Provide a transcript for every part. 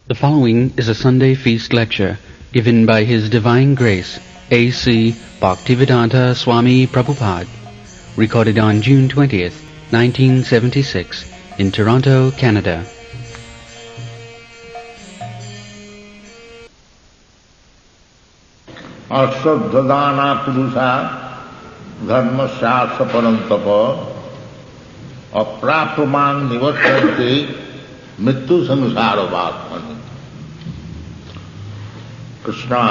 The following is a Sunday feast lecture given by His Divine Grace A.C. Bhaktivedanta Swami Prabhupada, recorded on June 20th, 1976, in Toronto, Canada. अश्रद्धदाना पुरुषा धर्मशास्त्र परंतप अप्राप्यमांग निवर्तन्ते मृत्यु संसार वात्मनि. Krishna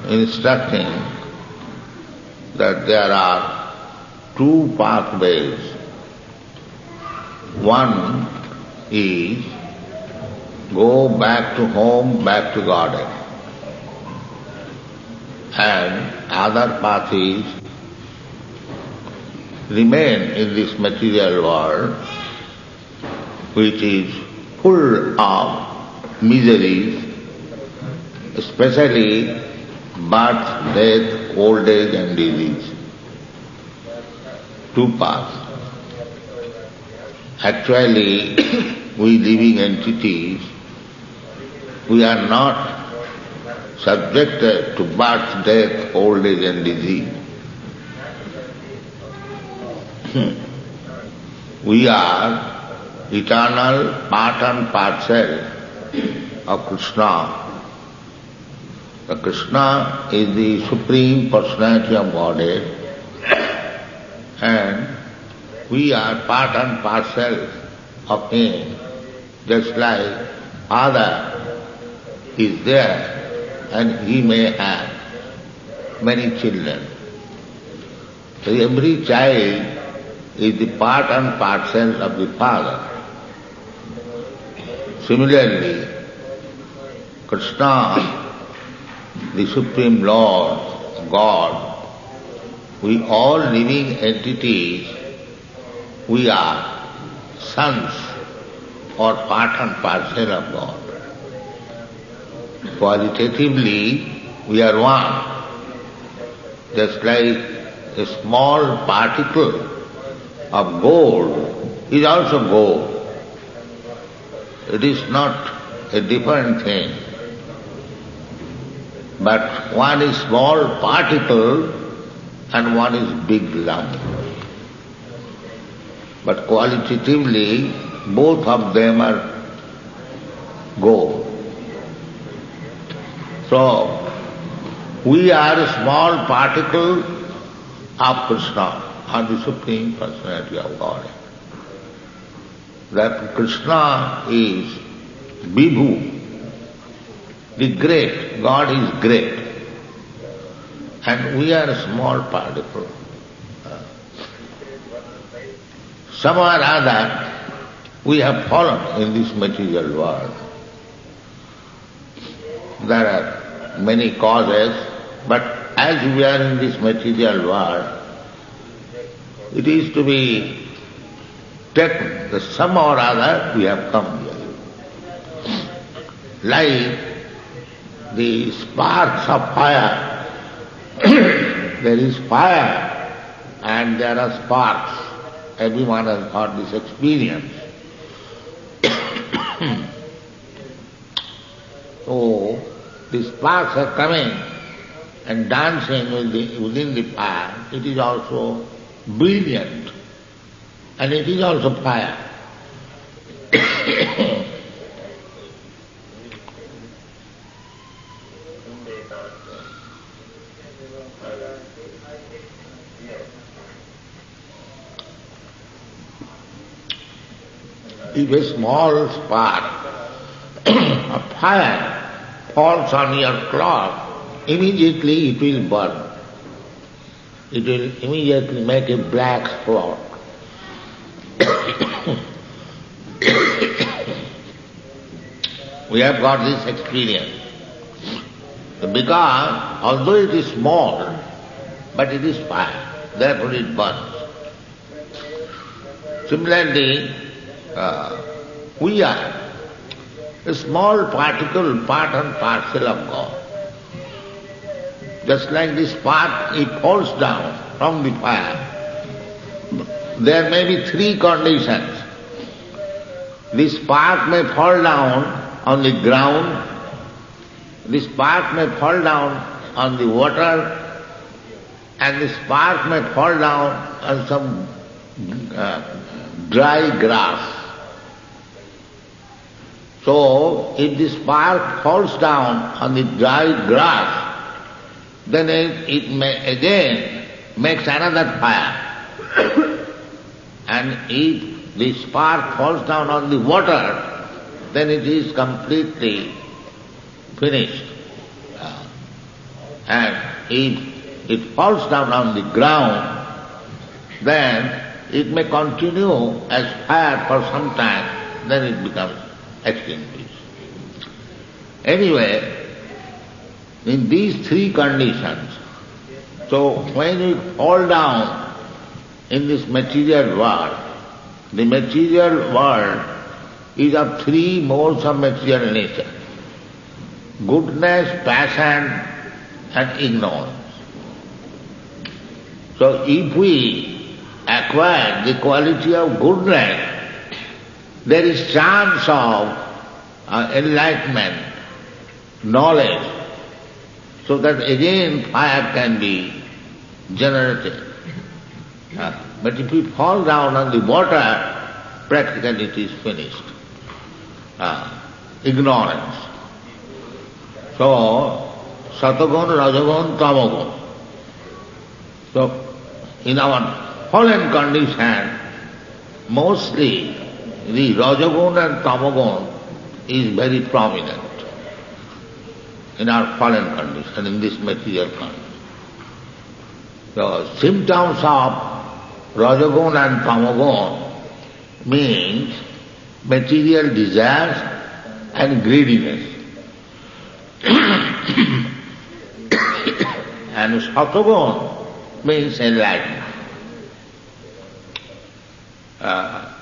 instructing that there are two pathways. One is go back to home, back to Godhead. And other path is remain in this material world, which is full of miseries, especially birth, death, old age and disease. Two paths. Actually, we living entities, we are not subjected to birth, death, old age and disease. We are eternal part and parcel of Krishna. The Krishna is the Supreme Personality of Godhead, and we are part and parcel of Him, just like Father is there and he may have many children. So every child is the part and parcel of the Father. Similarly, Krishna, the Supreme Lord, God, we all living entities, we are sons or part and parcel of God. Qualitatively, we are one. Just like a small particle of gold is also gold. It is not a different thing. But one is small particle and one is big lump. But qualitatively, both of them are gold. So, we are a small particle of Krishna, or the Supreme Personality of God. That Krishna is Vibhu, the great. God is great. And we are a small particle. Somehow or other, we have fallen in this material world. There are many causes, but as we are in this material world, it is to be taken that somehow or other we have come here. Like the sparks of fire, there is fire and there are sparks. Everyone has got this experience. So, the sparks are coming and dancing within the fire. It is also brilliant and it is also fire. If a small spark of fire falls on your cloth, immediately it will burn. It will immediately make a black spot. We have got this experience. Because although it is small, but it is fire, therefore it burns. Similarly, we are a small particle, part and parcel of God. Just like this spark, it falls down from the fire. There may be three conditions. This spark may fall down on the ground, the spark may fall down on the water, and the spark may fall down on some dry grass. So, if the spark falls down on the dry grass, then it may again makes another fire. And if the spark falls down on the water, then it is completely finished. And if it falls down on the ground, then it may continue as fire for some time, then it becomes extinguished. Anyway, in these three conditions, so when you fall down in this material world, the material world is of three modes of material nature: goodness, passion, and ignorance. So if we acquire the quality of goodness, there is chance of enlightenment, knowledge, so that again fire can be generated. But if we fall down on the water, practically it is finished. Ignorance. So, Satagun, Rajagun, Tamagun. So, in our fallen condition, mostly the Rajagun and Tamagun is very prominent in our fallen condition, in this material condition. The symptoms of Rajagun and Tamagun means material desires and greediness. And Satagun means enlightenment.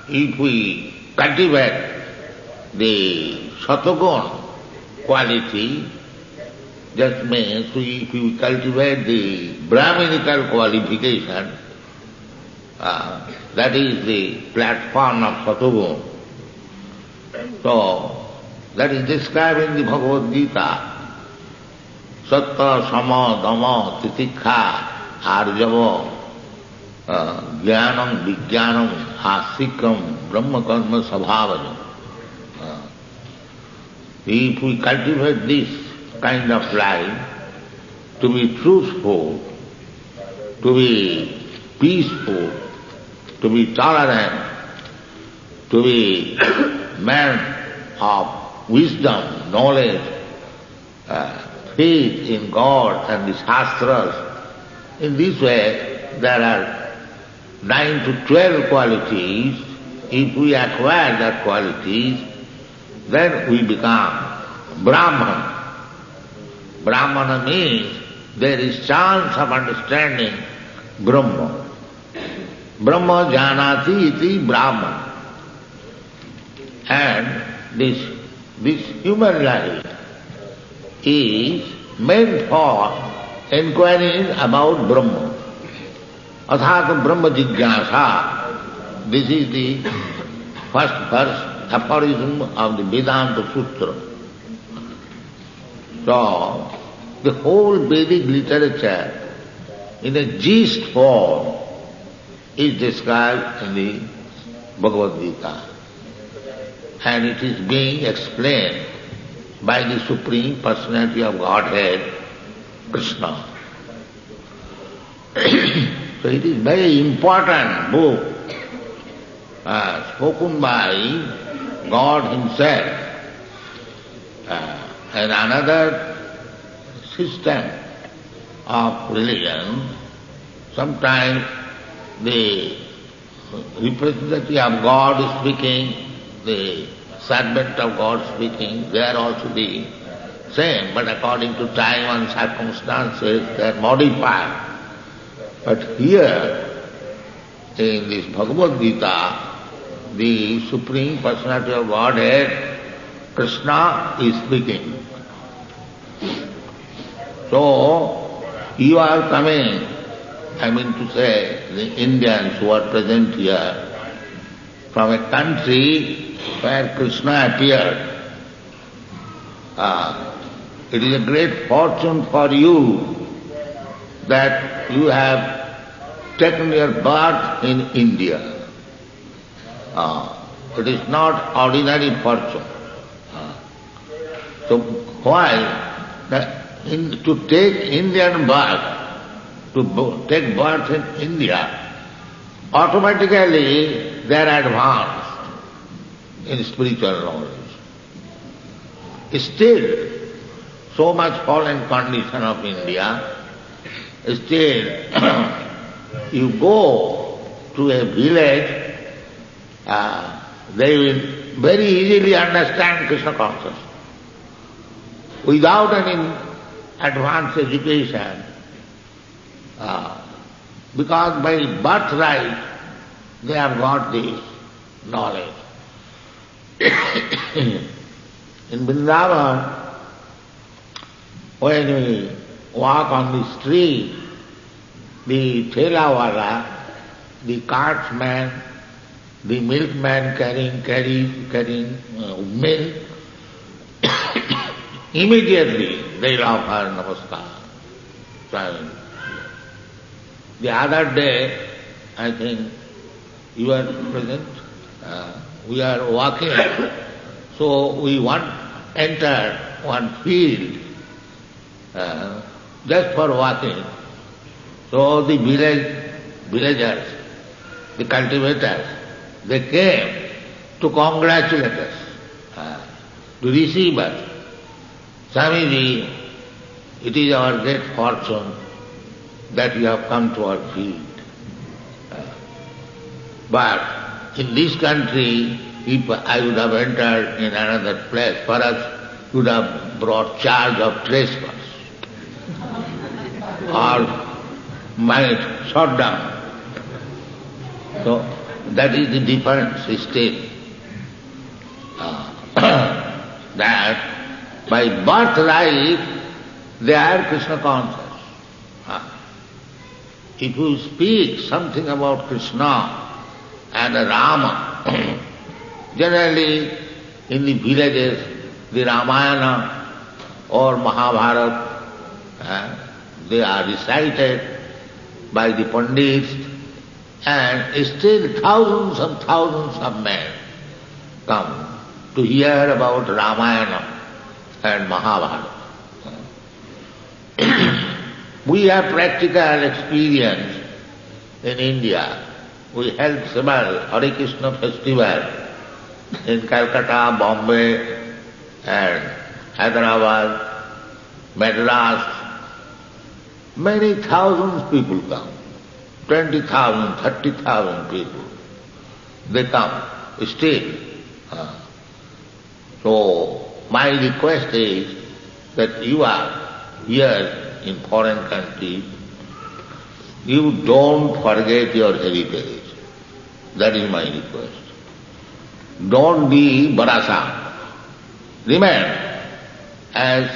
If we cultivate the Satagun quality, that means if we cultivate the Brahminical qualification, that is the platform of Satagun. So, that is described in the Bhagavad Gita. Satta, Sama, Dama, Titikha, Arjava, Jnanam, Vijnanam, Asikam, Brahma Karma, Sabhavajam. If we cultivate this kind of life, to be truthful, to be peaceful, to be tolerant, to be man of wisdom, knowledge, faith in God and the Shastras. In this way, there are 9 to 12 qualities. If we acquire that qualities, then we become Brahman. Brahmana means there is chance of understanding Brahma. Brahma janati iti Brahman. And this human life is meant for inquiring about Brahma. Athata Brahma Jigyasa. This is the first verse, aphorism of the Vedanta Sutra. So, the whole Vedic literature in a gist form is described in the Bhagavad Gita. And it is being explained by the Supreme Personality of Godhead, Krishna. So it is very important book spoken by God Himself. And another system of religion, sometimes the representative of God is speaking, the servant of God speaking, they are also the same, but according to time and circumstances they are modified. But here, in this Bhagavad Gita, the Supreme Personality of Godhead, Krishna, is speaking. So, you are coming, I mean to say, the Indians who are present here, from a country where Krishna appeared. It is a great fortune for you that you have taken your birth in India. It is not ordinary fortune. So while to take Indian birth, to take birth in India, automatically they are advanced in spiritual knowledge. Still, so much fallen condition of India, still you go to a village, they will very easily understand Krishna consciousness. Without any advanced education, because by birthright they have got this knowledge. In Vrindavan, when we walk on the street, the thelawala, the cartsman, the milkman carrying milk, immediately they offer namaskar. So, the other day, I think you were present, we are walking, so we enter one field just for walking. So the villagers, the cultivators, they came to congratulate us, to receive us. Swamiji, it is our great fortune that you have come to our field. But in this country, if I would have entered in another place, perhaps you would have brought charge of trespass or might shot down. So that is the difference still. That by birthright they are Krishna conscious. If you speak something about Krishna and Rama, generally in the villages, the Ramayana or Mahabharata, they are recited by the Pandits, and still thousands and thousands of men come to hear about Ramayana and Mahabharata. We have practical experience in India. We held several Hare Krishna festival in Calcutta, Bombay, and Hyderabad, Madras. Many thousands people come, 20,000, 30,000 people. They come still. So my request is that you are here in foreign countries, you don't forget your heritage. That is my request. Don't be Barasa. Remain as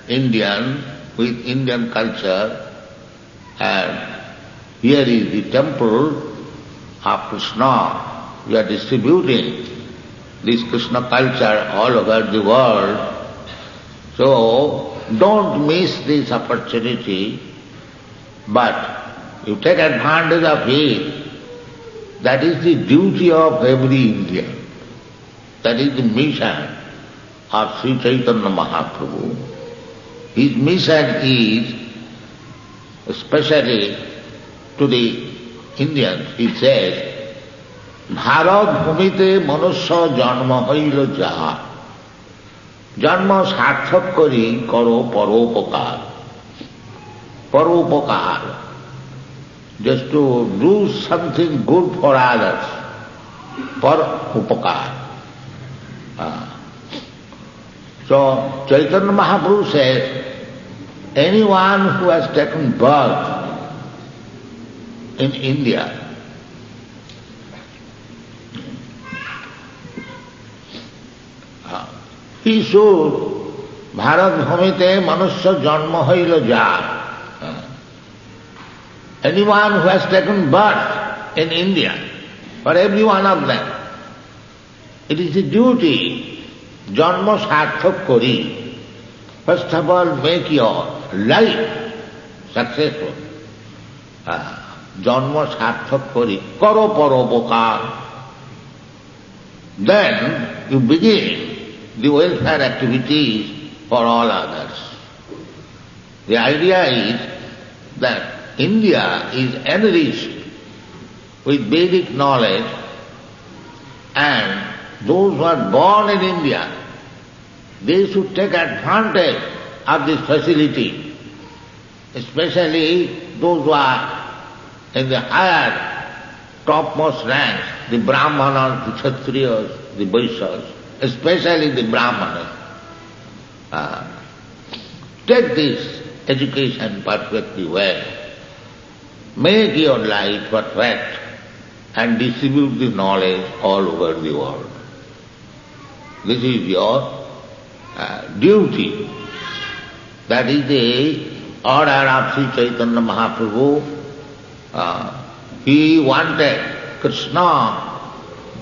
Indian with Indian culture, and here is the temple of Krishna. We are distributing this Krishna culture all over the world. So don't miss this opportunity, but you take advantage of it. That is the duty of every Indian. That is the mission of Sri Chaitanya Mahaprabhu. His mission is, especially to the Indians, he says, Bharat bhumite manusya janma hoilo jaha. Janma sarthak kari karo paropakar. Paropakar. Just to do something good for others. Paropakar. So Chaitanya Mahaprabhu says, anyone who has taken birth in India, he should Bharat bhumite manusya janma hoilo ja. Anyone who has taken birth in India, for every one of them, It is a duty, janma sarthak kori. First of all, make your life successful. Janma sarthak kori, karo paropokar. Then you begin the welfare activities for all others. The idea is that India is enriched with Vedic knowledge, and those who are born in India, they should take advantage of this facility, especially those who are in the higher, topmost ranks, the Brahmanas, the Kshatriyas, the Vaishyas, especially the Brahmanas. Take this education perfectly well, make your life perfect, and distribute the knowledge all over the world. This is your duty. That is the order of Sri Chaitanya Mahaprabhu. He wanted, Krishna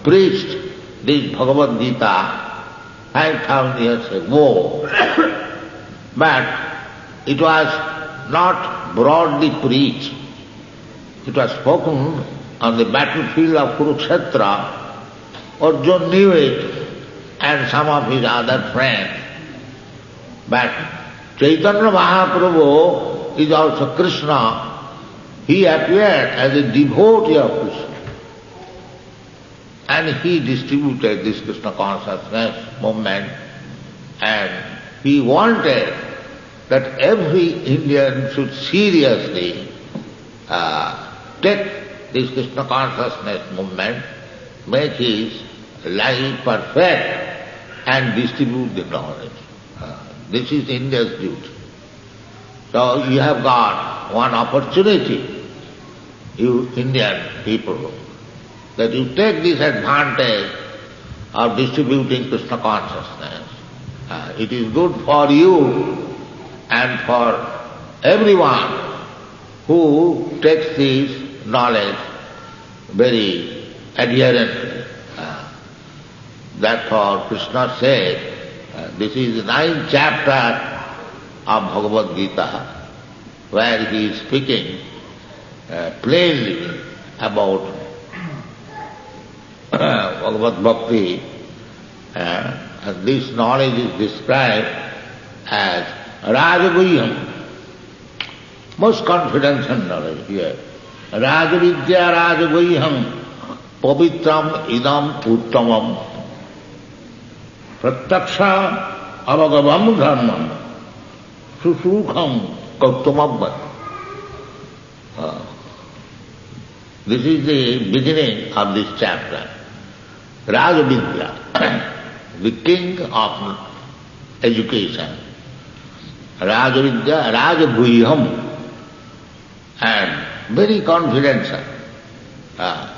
preached this Bhagavad Gita 5,000 years ago, but it was not broadly preached. It was spoken on the battlefield of Kurukshetra. Arjuna knew it, and some of his other friends. But Chaitanya Mahaprabhu is also Krishna. He appeared as a devotee of Krishna. And he distributed this Krishna consciousness movement, and he wanted that every Indian should seriously take this Krishna consciousness movement, make his life perfect, and distribute the knowledge. This is India's duty. So you have got one opportunity, you Indian people, that you take this advantage of distributing Krishna consciousness. It is good for you and for everyone who takes this knowledge very adherently. Therefore Krishna said, this is the 9th chapter of Bhagavad Gita, where he is speaking plainly about Bhagavad Bhakti, and this knowledge is described as Rajaguhyam, most confidential knowledge here. Rajavidya Rajaguhyam Pavitram Idam Uttamam Pratyaksha Avagavam Dharmam Susukham Kautamabbat. This is the beginning of this chapter. Rajavidya, the king of education. Rajavidya, Rajaguhyam, and very confidential.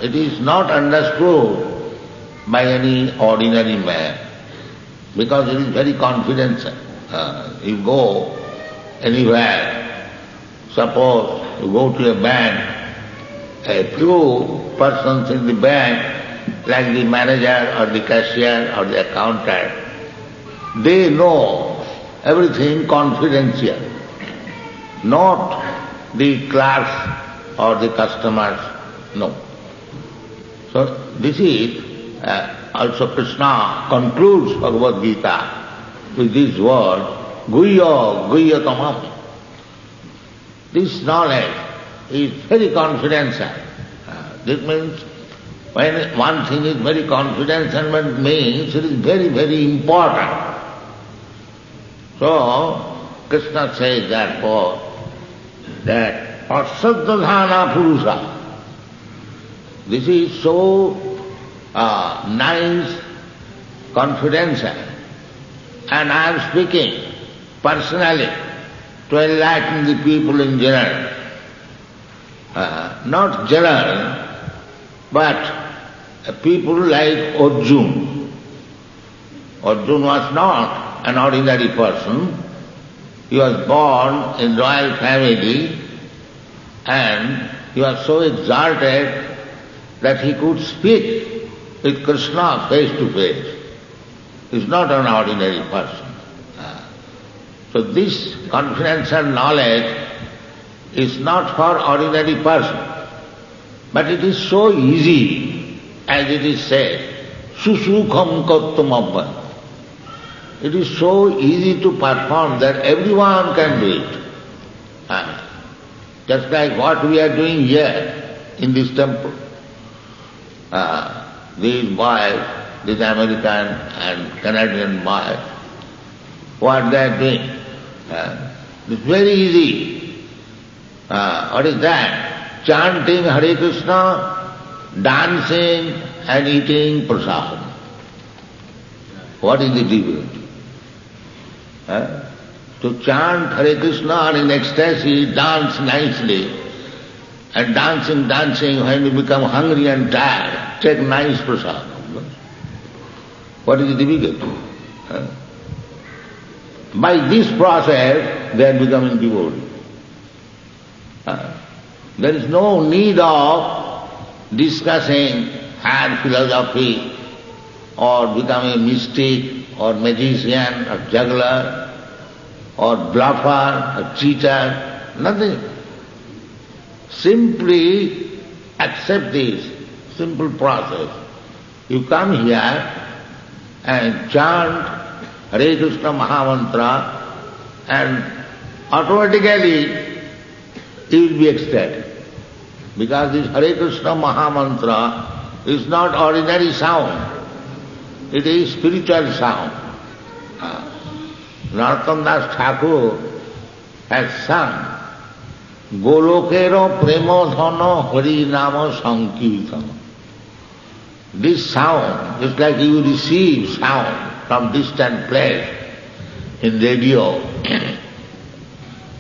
It is not understood by any ordinary man, because it is very confidential. You go anywhere, suppose you go to a bank, a few persons in the bank, like the manager or the cashier or the accountant, they know everything confidential, not the clerks or the customers, no. So this is also Krishna concludes Bhagavad Gita with this word, Guhya Guhyatamam. This knowledge is very confidential. This means when one thing is very confidential, it means it is very, very important. So Krishna says therefore that Asaddhana Purusha, this is so nice, confidential, and I am speaking personally to enlighten the people in general. Not general, but people like Arjuna. Arjuna was not an ordinary person. He was born in royal family, and he was so exalted that he could speak with Krishna face to face. Is not an ordinary person. So this confidential knowledge is not for ordinary person, but it is so easy, as it is said, susukham kattum abban. It is so easy to perform that everyone can do it. Just like what we are doing here in this temple. These boys, this American and Canadian boys, what they are doing. It's very easy. What is that? Chanting Hare Krishna, dancing and eating prasad. What is the difference? To chant Hare Krishna in ecstasy, dance nicely, and dancing, when you become hungry and tired, take nice prasad. What is the difficulty? By this process, they are becoming devotees. There is no need of discussing higher philosophy or becoming a mystic or magician or juggler or bluffer or cheater, nothing. Simply accept this simple process. You come here and chant Hare Krishna Mahamantra and automatically you will be ecstatic. Because this Hare Krishna Mahamantra is not ordinary sound. It is spiritual sound. Narottam Das Thakur has sung Golokero Premodhana Hari Nama Sankirtana. This sound is like you receive sound from distant place in radio.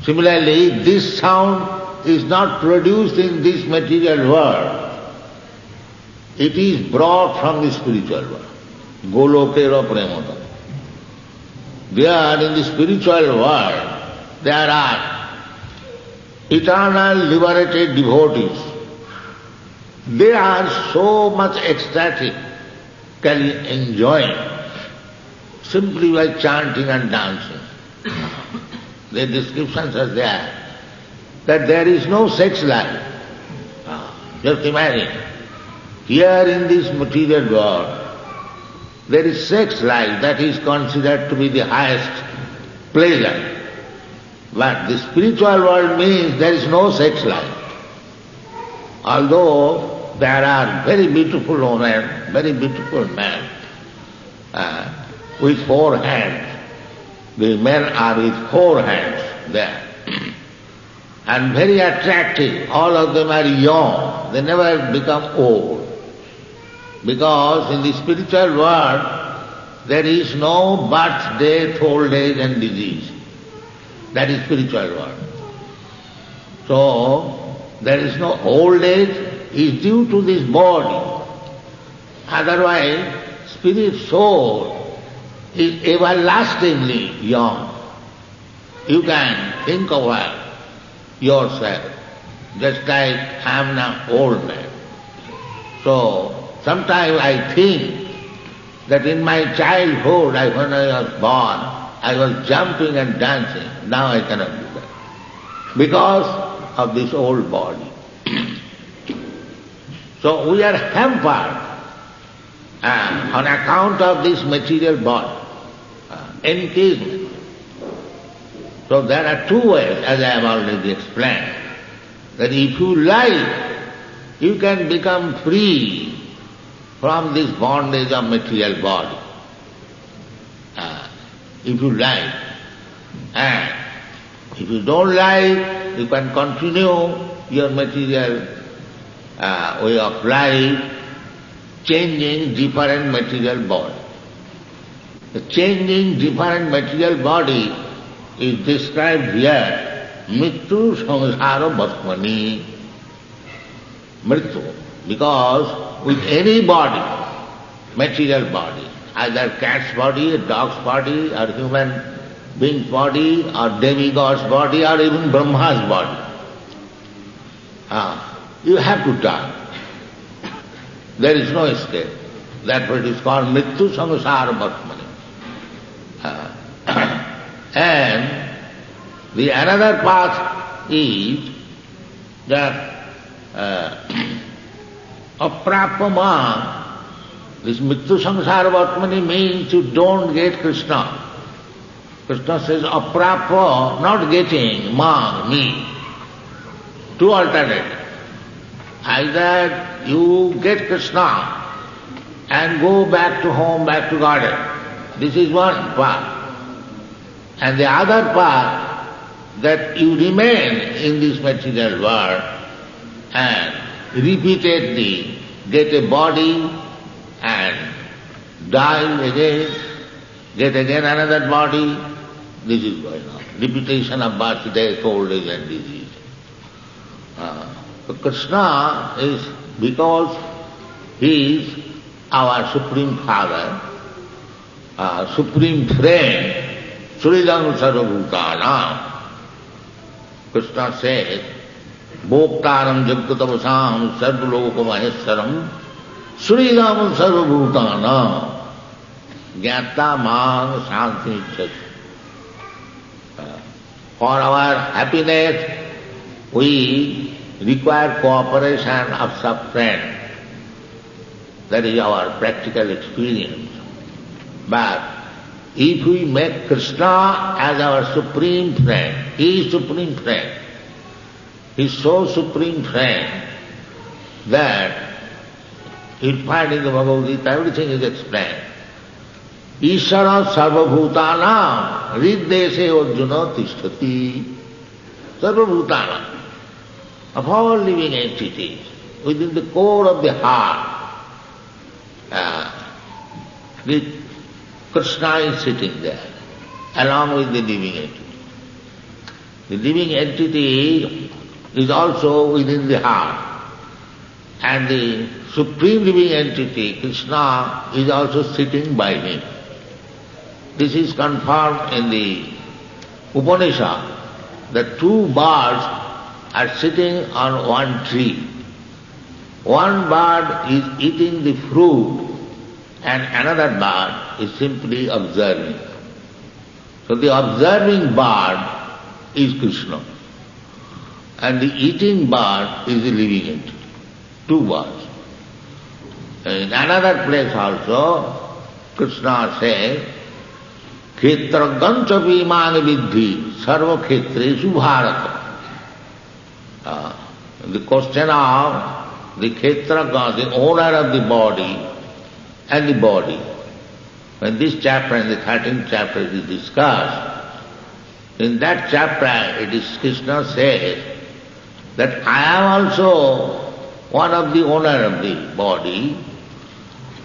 Similarly, this sound is not produced in this material world. It is brought from the spiritual world. Golokera Premodhana. There in the spiritual world, there are eternal liberated devotees. They are so much ecstatically enjoying simply by chanting and dancing. The descriptions are there that there is no sex life. Just imagine, here in this material world, there is sex life that is considered to be the highest pleasure. But the spiritual world means there is no sex life. Although there are very beautiful women, very beautiful men with 4 hands. The men are with 4 hands there. And very attractive. All of them are young. They never become old. Because in the spiritual world, there is no birth, death, old age and disease. That is spiritual world. So, there is no old age is due to this body. Otherwise, spirit soul is everlastingly young. You can think over yourself, just like I am now old man. So, sometimes I think that in my childhood, when I was born, I was jumping and dancing. Now I cannot do that. Because of this old body. So we are hampered on account of this material body, encasement. So there are 2 ways, as I have already explained, that if you like, you can become free from this bondage of material body. If you like. And if you don't like, you can continue your material way of life, changing different material body. The changing different material body is described here, Mrityu Samsara Bhasmani. Mrityu, because with any body, material body, either cat's body, a dog's body, or human being's body, or demigod's body, or even Brahma's body, you have to die. There is no escape. Therefore it is called Mrityu Samsara Vatmani. And the another path is that aprapama. This Mrityu Samsara Vatmani means you don't get Krishna. Krishna says aprapa, not getting, ma, me. Two alternatives. Either you get Krishna and go back to home, back to garden. This is one path. And the other path, that you remain in this material world and repeatedly get a body and die again, get again another body. This is going on. Repetition of birth, death, old age and disease. Krishna is, because he is our Supreme Father, Supreme Friend, Suridam Sarvabhutanam. Krishna says, Bhoktaram Jagatavasam Sarvalokamaheswaram Suridam Sarvabhutanam Gyata Mang Shanti. For our happiness, we require cooperation of some friend. That is our practical experience. But if we make Krishna as our supreme friend, he is supreme friend. He is so supreme friend that you'll find in the Bhagavad Gita everything is explained. Ishara sarvabhutanam riddeshe arjuna tishtati. Sarvabhutanam, of all living entities, within the core of the heart, Krishna is sitting there, along with the living entity. The living entity is also within the heart, and the supreme living entity, Krishna, is also sitting by him. This is confirmed in the Upanishad, that two birds are sitting on one tree. One bird is eating the fruit and another bird is simply observing. So the observing bird is Krishna and the eating bird is the living entity. Two birds. In another place also, Krishna says, Khetra gancha vimani vidhi sarva khetreshu bharata. The question of the Khetra, the owner of the body and the body. When this chapter, in the 13th chapter, it is discussed, in that chapter it is Krishna says that I am also one of the owner of the body,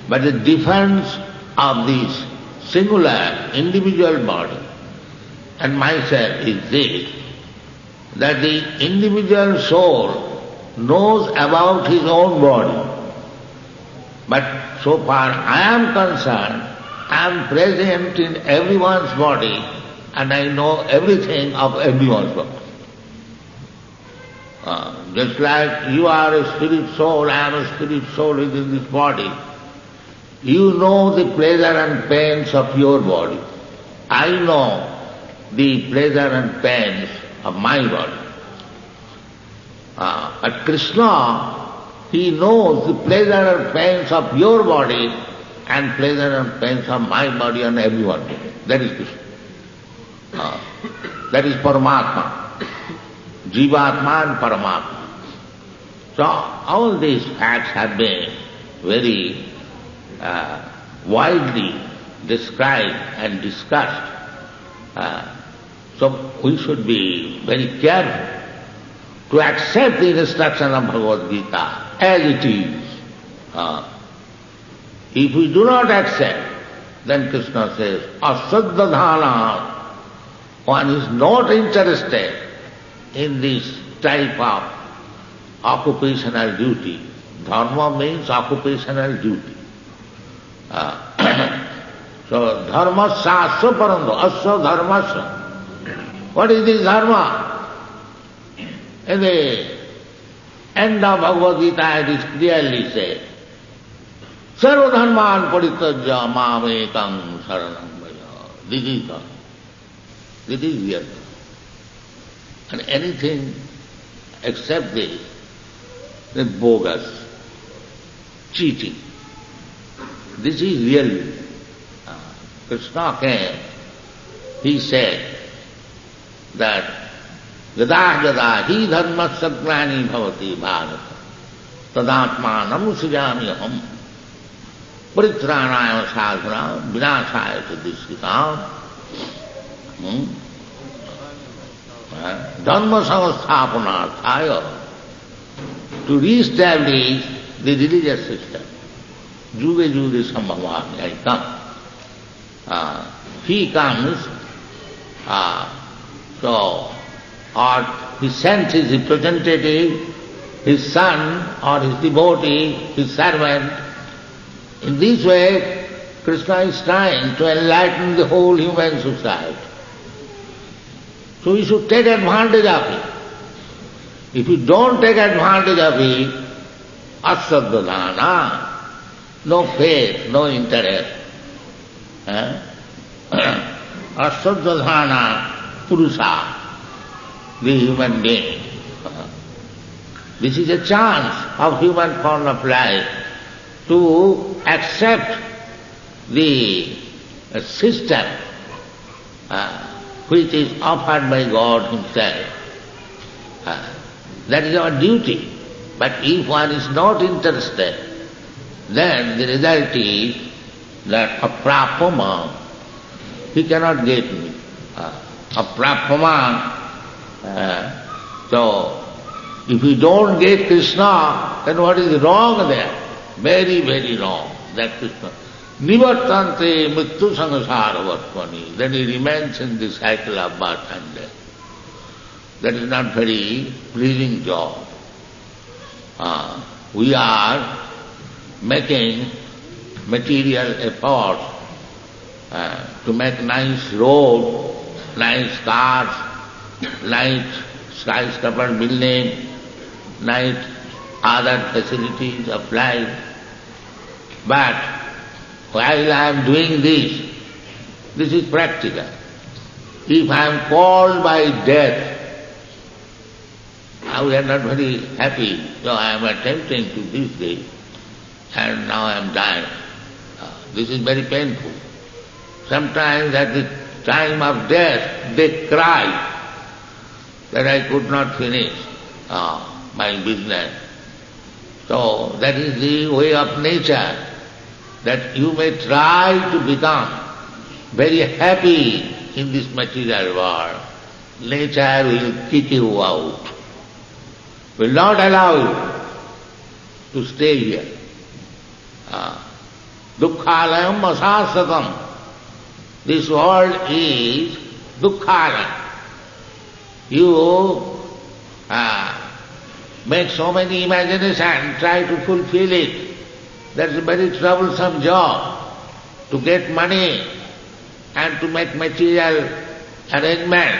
but the difference of this singular individual body and myself is this, that the individual soul knows about his own body. But so far I am concerned, I am present in everyone's body and I know everything of everyone's body. Just like you are a spirit soul, I am a spirit soul within this body. You know the pleasure and pains of your body. I know the pleasure and pains of my body. But Krishna, he knows the pleasure and pains of your body and pleasure and pains of my body and everyone's body. That is Krishna. That is Paramatma. Jivatma and Paramatma. So all these facts have been very widely described and discussed. So we should be very careful to accept the instruction of Bhagavad Gita as it is. If we do not accept, then Krishna says, asaddhadhana, one is not interested in this type of occupational duty. Dharma means occupational duty. So dharma sasya parando, asya dharmasya. What is this dharma? In the end of Bhagavad Gita it is clearly said Sarvadharman parityajya mamekam saranam vraja. This is real. And anything except this is bogus, cheating. This is real. Krishna came, he said that yada yada hi dharmasya glani bhavati bharata tadatmanam srijami aham paritranaya sadhana vinashaya siddhisitam dharma samasthapanarthaya, to re-establish the religious system. Yuge yuge sambhavami, I come. He comes, or he sent his representative, his son or his devotee, his servant. In this way, Krishna is trying to enlighten the whole human society. So we should take advantage of it. If you don't take advantage of it, asadhana, no faith, no interest. Asadhana Purusha, the human being. This is a chance of human form of life to accept the system which is offered by God Himself. That is our duty. But if one is not interested, then the result is that aprapama, he cannot get me. Aprapama. So, if you don't get Krishna, then what is wrong there? Very, very wrong. That Krishna. Nivartante mrityu sangasara vatmani. Then he remains in the cycle of birth and death. That is not very pleasing job. We are making material efforts to make nice roads, nice cars, nice skyscraper building, nice other facilities of life. But while I am doing this is practical. If I am called by death, we are not very happy, so I am attempting to this, and now I am dying. This is very painful. Sometimes at the time of death, they cry that I could not finish my business. So that is the way of nature, that you may try to become very happy in this material world. Nature will kick you out, will not allow you to stay here. Dukkhalayam asasatam. This world is dukkhalayam. You make so many imaginations, try to fulfill it. That's a very troublesome job. To get money and to make material arrangement,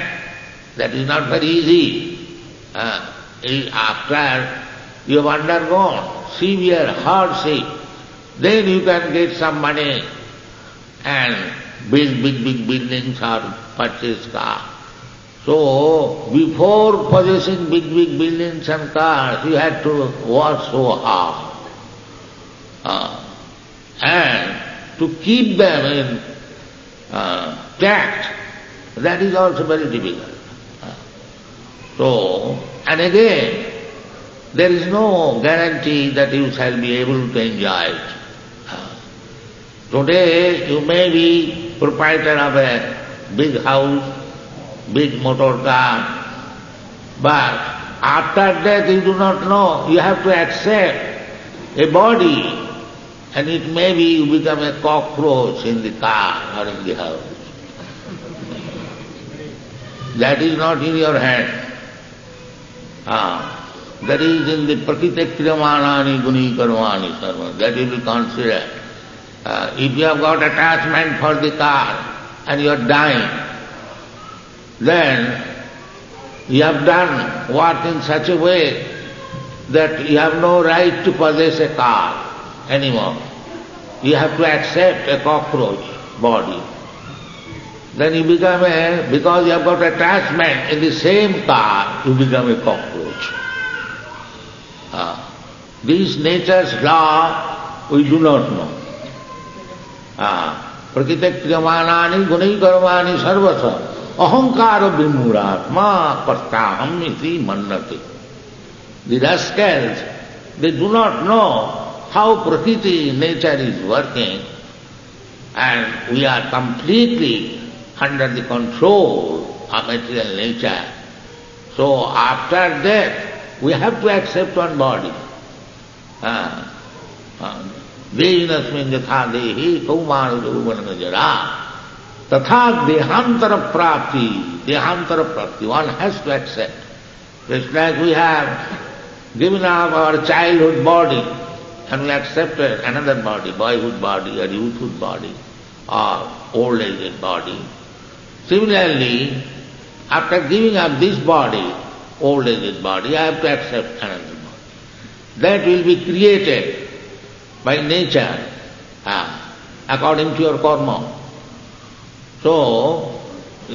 that is not very easy. After you have undergone severe hardship, then you can get some money and build big buildings or purchase cars. So, before possessing big buildings and cars, you had to work so hard. And to keep them in tact, that is also very difficult. So, and again, there is no guarantee that you shall be able to enjoy it. Today, you may be proprietor of a big house, big motor car, but after death you do not know. You have to accept a body, and it may be you become a cockroach in the car or in the house. That is not in your hand. That is in the prakriti kriyamanani guni karmani sarva. That will be considered. If you have got attachment for the car and you are dying, then you have done work in such a way that you have no right to possess a car anymore. you have to accept a cockroach body. Then you become because you have got attachment in the same car, you become a cockroach. This nature's law we do not know. Prakriti kriyamanani gunai karmani sarvasa ahankara vimuratma kartaham iti mannati. The rascals, they do not know how Prakriti, nature is working, and we are completely under the control of material nature. So after death, we have to accept one body. Dehinasmin yatha dehi kaumana jauvanam jara tatha dehantara prapti, one has to accept. Just like we have given up our childhood body and we accepted another body, boyhood body or youthhood body or old-aged body. Similarly, after giving up this body, old-aged body, I have to accept another body. That will be created by nature according to your karma. So,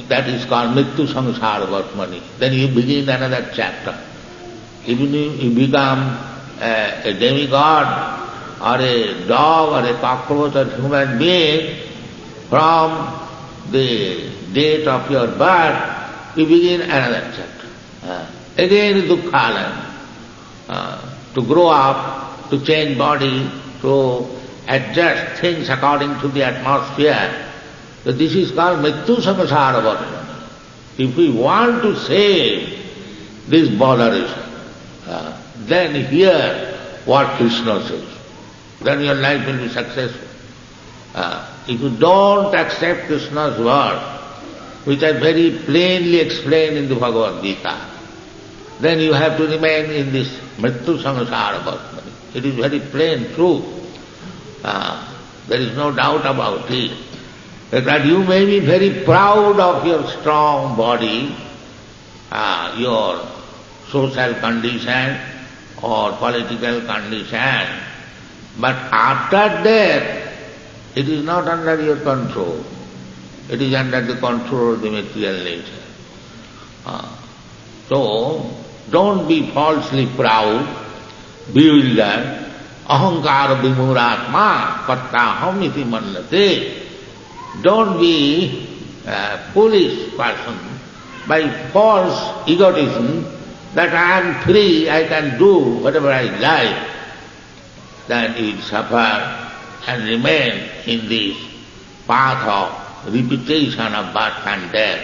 that is called Mrityu Samsara Vartmani. Then you begin another chapter. Even if you become a demigod or a dog or a cockroach or human being, from the date of your birth, you begin another chapter. Again dukkhalam. To grow up, to change body, to adjust things according to the atmosphere. So this is called Mrityu Samsara Vartmani. If we want to save this botheration, then hear what Krishna says. Then your life will be successful. If you don't accept Krishna's word, which are very plainly explained in the Bhagavad Gita, then you have to remain in this Mrityu Samsara Vartmani. It is very plain truth. There is no doubt about it. That you may be very proud of your strong body, your social condition or political condition, but after death, it is not under your control. It is under the control of the material nature. So, don't be falsely proud, bewildered. Ahankara vimuratma kartaham iti mannate. Don't be a foolish person by false egotism that I am free, I can do whatever I like. Then you will suffer and remain in this path of repetition of birth and death.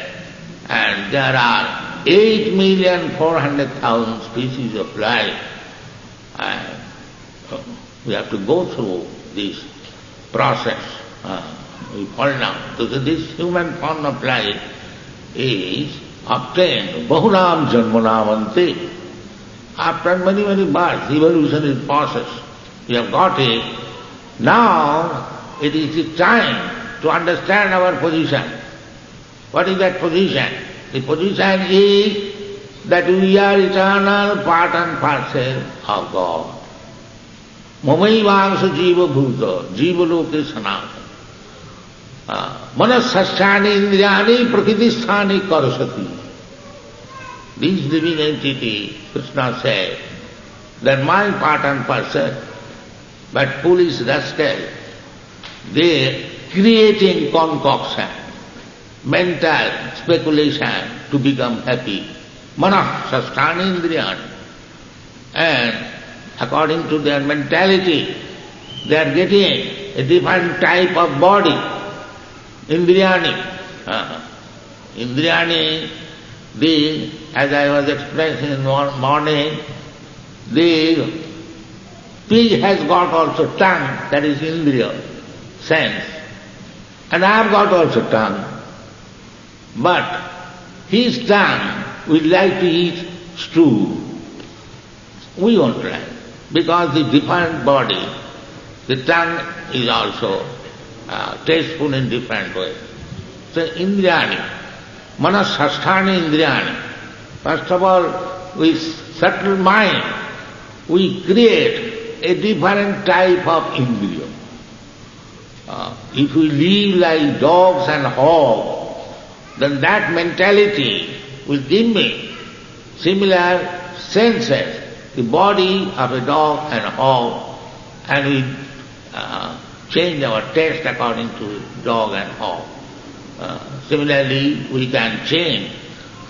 And there are 8,400,000 species of life. And we have to go through this process. We fall down. So this human form of life is obtained. Bahunam janmanamante. After many, many births, evolution is process. We have got it. Now it is the time to understand our position. What is that position? The position is that we are eternal part and parcel of God. Mamaivangsha jiva bhuta, jiva loke sanatana. Manasasthani indriyani prakritisthani karasati. This living entity, Krishna said, that my part and parcel, but foolish rascal, they creating concoction, mental speculation to become happy. Manasasthani indriyani. And according to their mentality, they are getting a different type of body. Indriyani. Indriyani, as I was explaining in the morning, the pig has got also tongue, that is indriya, sense. And I have got also tongue. But his tongue will like to eat stew. We won't like. Because the different body, the tongue is also tasteful in different ways. So indriyani, manasasthani indriyani. First of all, with subtle mind, we create a different type of indriya. If we live like dogs and hogs, then that mentality will give me similar senses, the body of a dog and a hog, and we change our taste according to dog and hog. Similarly, we can change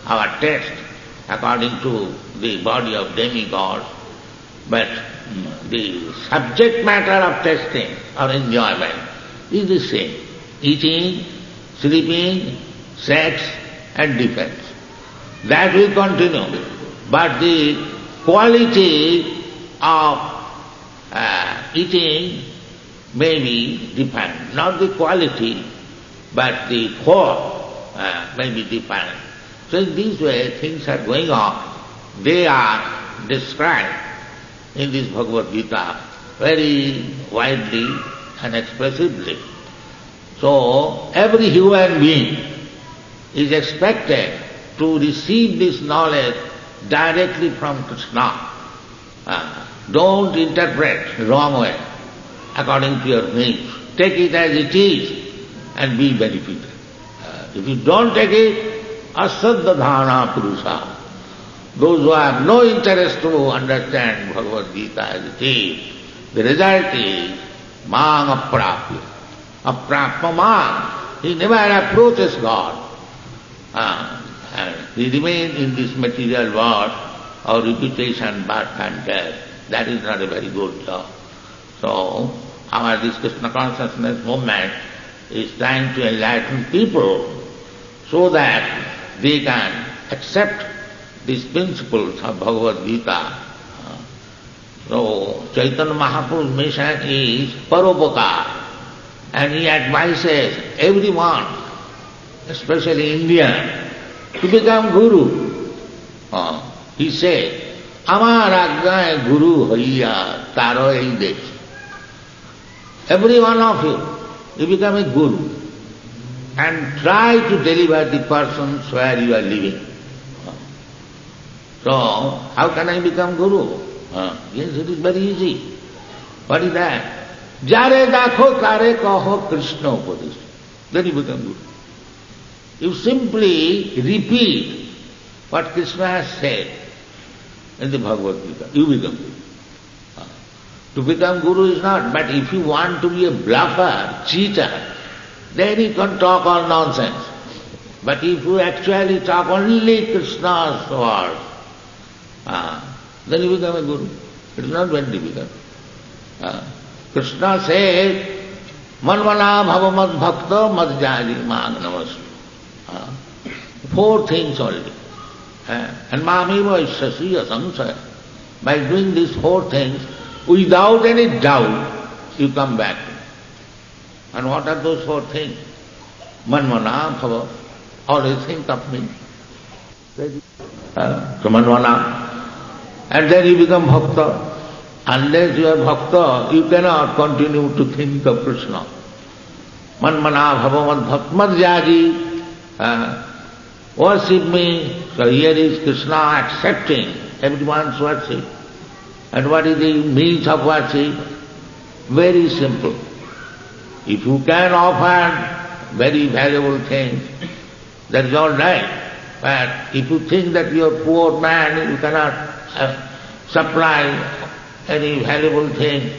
our taste according to the body of demigods, but the subject matter of tasting or enjoyment is the same. Eating, sleeping, sex and defense. That will continue. But the quality of eating may be different. Not the quality, but the form may be different. So in this way things are going on. They are described in this Bhagavad Gita very widely and expressively. So every human being is expected to receive this knowledge directly from Krishna. Don't interpret wrong way according to your needs. Take it as it is and be benefited. If you don't take it, asaddhana purusha. Those who have no interest to understand Bhagavad Gita as it is, the result is mang aprapya. Aprapya mang. He never approaches God. And he remains in this material world of repetition, birth and death. That is not a very good job. So, this Krishna consciousness movement is trying to enlighten people so that they can accept these principles of Bhagavad Gita. So, Chaitanya Mahaprabhu's mission is paropakar, and he advises everyone, especially Indian, to become guru. He said, Amar aggaye guru hoiya taro ei desh. Every one of you become a guru and try to deliver the persons where you are living. So, how can I become guru? Yes, it is very easy. What is that? Jare dakho tare kaho Krishna upadesh. Then you become guru. You simply repeat what Krishna has said in the Bhagavad Gita. You become guru. To become guru is not, but if you want to be a bluffer, cheater, then you can talk all nonsense. But if you actually talk only Krishna's words, then you become a guru. It is not very difficult. Krishna says, Manvana bhavamad bhakta madhyali mang namastu. 4 things only. And mamiva ishasya samsaya. By doing these 4 things, without any doubt, you come back. And what are those 4 things? Manvana bhava. Always think of me. So manvana. And then you become bhakta. Unless you are bhakta, you cannot continue to think of Krishna. Manmana bhavamad bhaktmadhyaji. Worship me. So here is Krishna accepting everyone's worship. And what is the means of worship? Very simple. If you can offer very valuable things, that is all right. But if you think that you are a poor man, you cannot supply any valuable thing,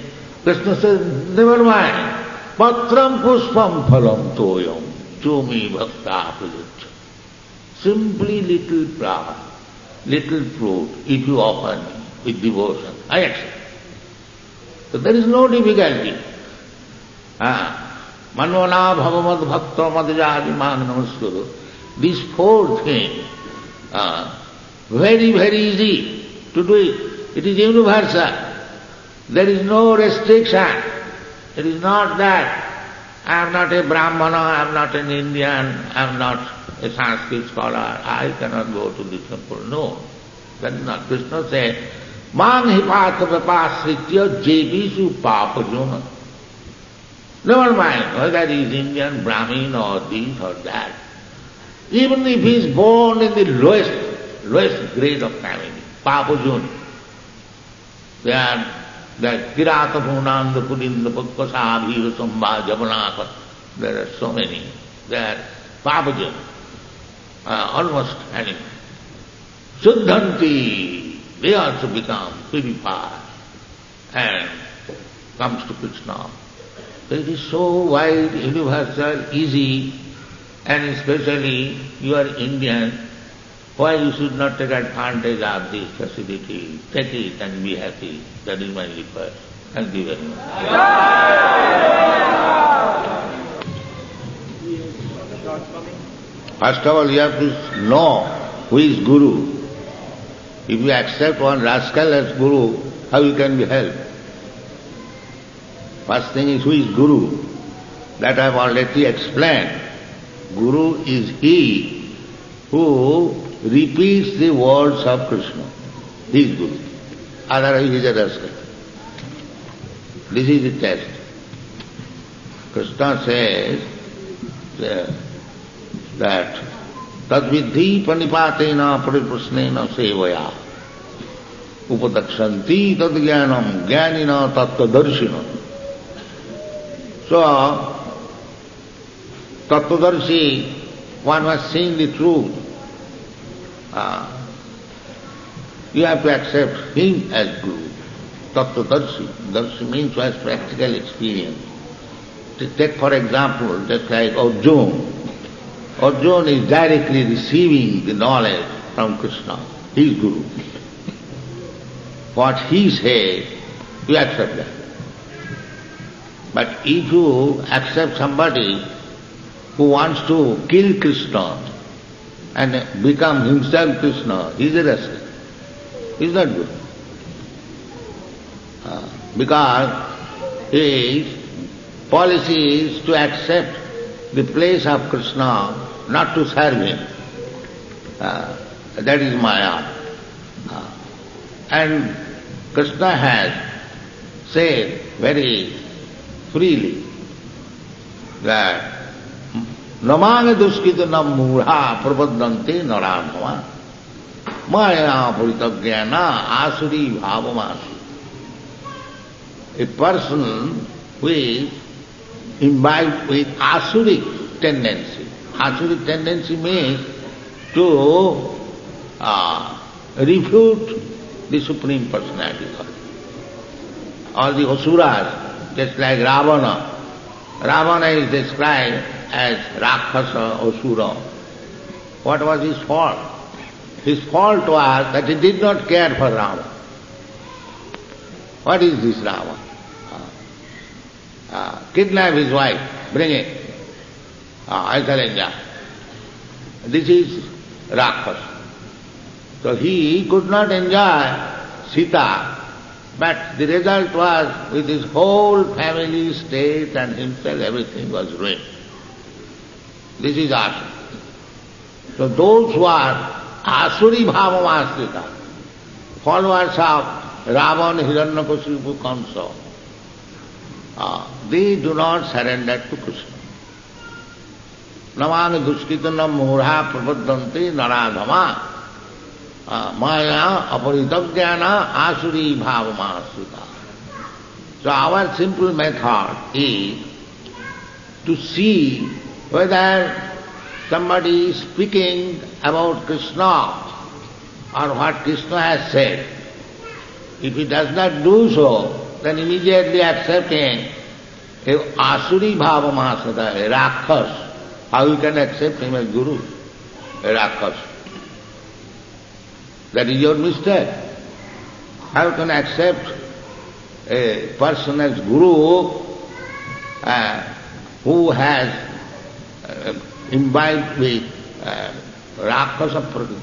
Krishna says, never mind. Patram pushpam phalam toyam chumi bhakta prajacha. Simply little flower, little fruit, if you offer me with devotion, I accept. So there is no difficulty. Manvana bhavamad bhakta madhyadi mang namaskuru. These 4 things are very, very easy to do it. It is universal. There is no restriction. It is not that I am not a Brahmana, I am not an Indian, I am not a Sanskrit scholar, I cannot go to the temple. No, that is not. Krishna said, Mang hipatha vipasritya jevisu papajuna. Never mind whether he is Indian, Brahmin or this or that. Even if he is born in the lowest grade of family, papajuna, they are That Kirata Punanda Purinda Putkasa Bhira Samba Javanaka, there are so many. They are Papajan, almost animals. Suddhanti, they also become purified and comes to Krishna. So it is so wide, universal, easy, and especially you are Indian, why you should not take advantage of this facility? Take it and be happy. That is my request. Thank you very much. First of all, you have to know who is Guru. If you accept one rascal as Guru, how you can be helped? First thing is, who is Guru? That I have already explained. Guru is he who repeats the words of Krishna. He is Guru. Otherwise he is a rascal. This is the test. Krishna says that tadvidhi panipatena pariprasnena sevaya upadakshanti tadgyanam jnanina tattvadarshina. So, tattvadarshi, one must seeing the truth. You have to accept him as Guru. Tattvadarshi. Darshi means who has practical experience. Take for example, just like Arjuna. Arjuna is directly receiving the knowledge from Krishna. He is Guru. What he says, you accept that. But if you accept somebody who wants to kill Krishna and become himself Krishna, he is a rascal. He is not good. Because his policy is to accept the place of Krishna, not to serve him. That is Maya. And Krishna has said very freely that Namanga duskita nam mudha prabhaddante naradhava maya puritagyana asuri bhavamasi. A person who is imbibed with asuric tendency. Asuric tendency means to refute the Supreme Personality of God. All the asuras, just like Ravana. Ravana is described as Rakshasa, Asura. What was his fault? His fault was that he did not care for Rama. What is this Rama? Kidnap his wife, bring it. I shall enjoy. This is Rakshasa. So he could not enjoy Sita, but the result was with his whole family, state and himself, everything was ruined. This is Asura. So those who are Asuri Bhavamasrita, followers of Ravana, Hiranyakashipu, Kamsa, they do not surrender to Krishna. Namani duskitanam mudha prabhaddante naradhama maya aparitagyana asuri bhavamasrita. So our simple method is to see whether somebody is speaking about Krishna or what Krishna has said. If he does not do so, then immediately accepting a asuri bhavamasrita, a rakhas. How you can accept him as Guru? A rakhas. That is your mistake. How you can accept a person as Guru who has imbibed with rakshasa prakriti?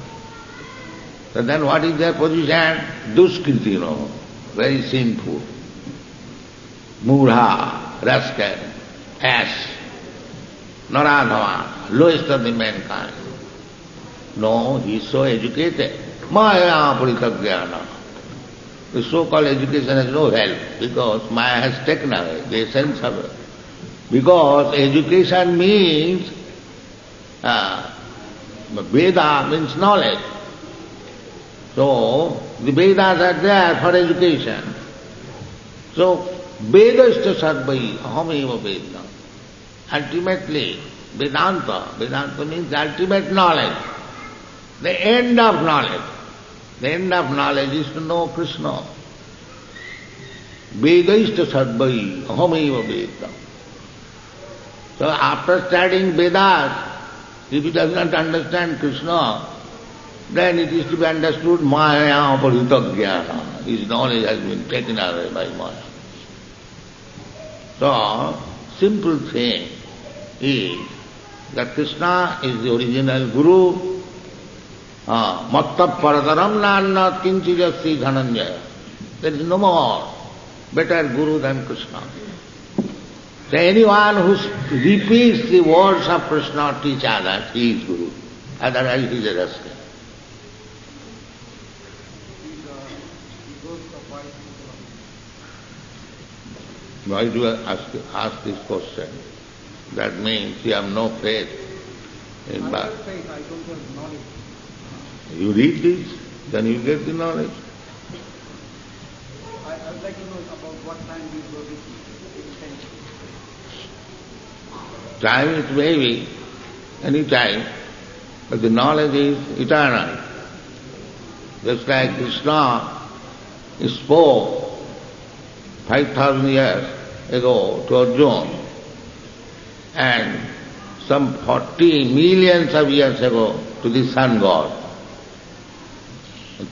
So then what is their position? Duskriti, very sinful. Mudha, rascal, ass, naradhava, lowest of the mankind. No, he is so educated. Maya puritagyana. The so-called education has no help because Maya has taken away the essence of it. Because education means, Veda means knowledge. So, the Vedas are there for education. So, Vedasta Sarvai Ahameva Vedna. Ultimately, Vedanta means the ultimate knowledge, the end of knowledge. The end of knowledge is to know Krishna. Vedaista Sarvai Ahameva Vedna. So after studying Vedas, if he does not understand Krishna, then it is to be understood Maya Aparita Jnana. His knowledge has been taken away by Maya. So, simple thing is that Krishna is the original Guru. Matta paradaram nanna kinchijasi dhananjaya. There is no more better Guru than Krishna. So anyone who repeats the words of Krishna teach others, he is Guru. Otherwise he is a rascal. Why do I ask this question? That means you have no faith in Bhagavad. I have faith, I don't have knowledge. You read this, then you get the knowledge. I would like to know about what time these were written. Time it may be any time, but the knowledge is eternal. Just like Krishna spoke 5,000 years ago to Arjuna, and some 40 millions of years ago to the sun god.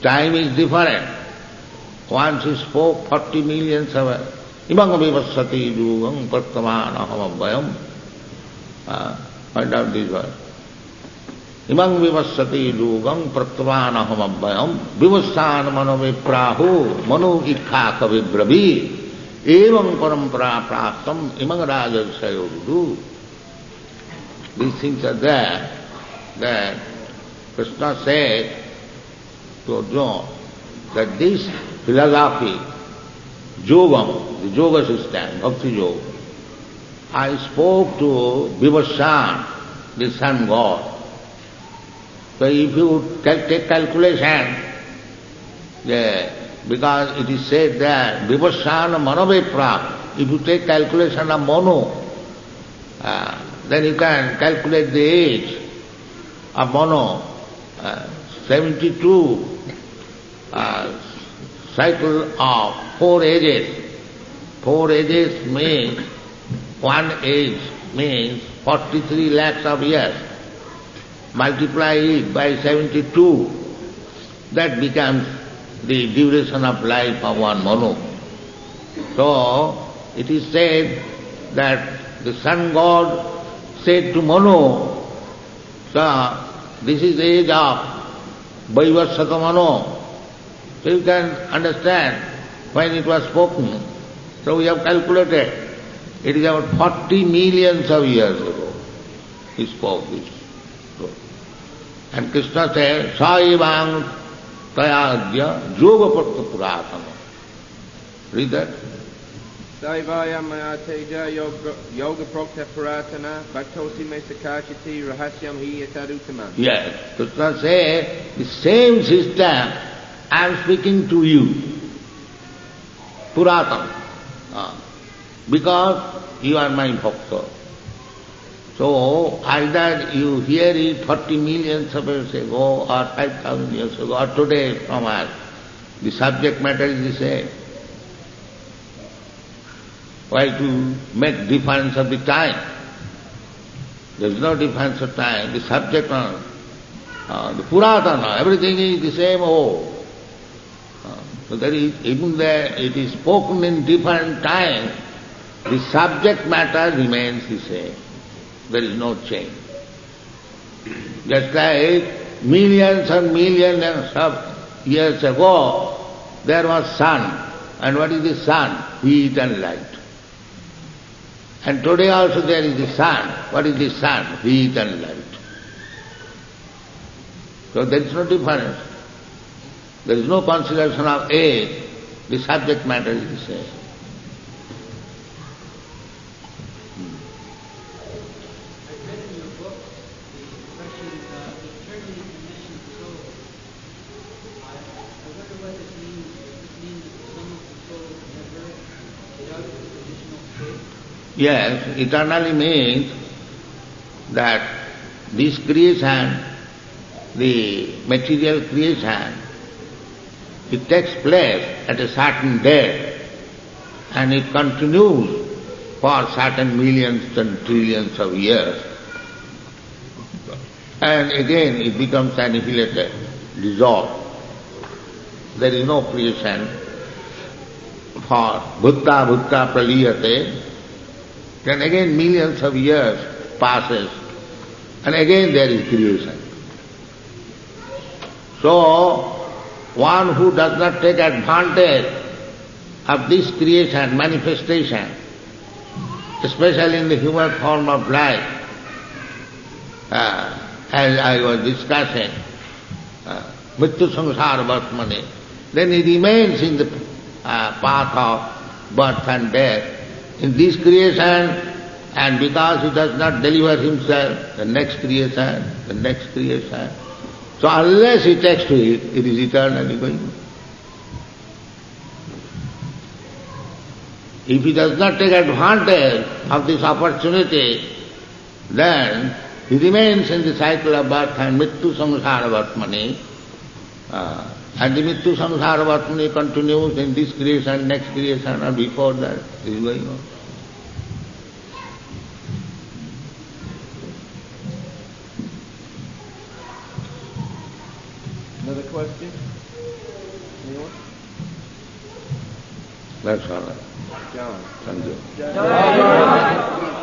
Time is different. Once he spoke 40 millions of years. Imam vivassati yugam pratamana hamabhayam. Find out this word. Imam vivassati yugam pratamana hamabhayam. Vivassan mano viprahu manu ikha kavibravi. Evam parampara prastam imam rajasayodu. These things are there, that Krishna said to Arjuna that this philosophy, yogam, the yoga system, bhakti yoga, I spoke to Vivassan, the sun god. So if you take calculation, because it is said that Vivassan manavepra, if you take calculation of Manu, then you can calculate the age of Manu, 72 cycle of 4 ages. 4 ages means, one age means 43 lakhs of years. Multiply it by 72, that becomes the duration of life of one Manu. So, it is said that the sun god said to Manu, so this is the age of Vaivasvata Manu. So you can understand when it was spoken. So we have calculated. It is about 40 millions of years ago he spoke this. And Krishna said, Saivang Tayadya Yoga Prakta Puratana. Read that. Saivaya maya teja yoga prokta puratana bhaktosi me sakachiti rahasyam hi yatadutama. Yes, Krishna said, the same system I am speaking to you, Puratana, because you are my bhakta. So either you hear it 40 millions of years ago or 5,000 years ago or today from us, the subject matter is the same. Why to make difference of the time? There is no difference of time. The subject, the Puratana, everything is the same old. So there is, even there it is spoken in different times, the subject matter remains the same. There is no change. Just like millions and millions of years ago, there was sun. And what is the sun? Heat and light. And today also there is the sun. What is the sun? Heat and light. So there is no difference. There is no consideration of age. The subject matter is the same. Yes, eternally means that this creation, the material creation, it takes place at a certain date and it continues for certain millions and trillions of years. And again it becomes annihilated, dissolved. There is no creation for bhutta bhutta praliyate. Then again millions of years passes and again there is creation. So, one who does not take advantage of this creation, manifestation, especially in the human form of life, as I was discussing, mrityu samsara vartmane, then he remains in the path of birth and death, in this creation, and because he does not deliver himself, the next creation, the next creation. So unless he takes to it, it is eternally going. If he does not take advantage of this opportunity, then he remains in the cycle of birth and mrityu samsara vartmane, and the mrityu samsara vartmane continues in this creation, next creation, and before that is going on. Another question? Anyone? That's all right. John. Thank you. John.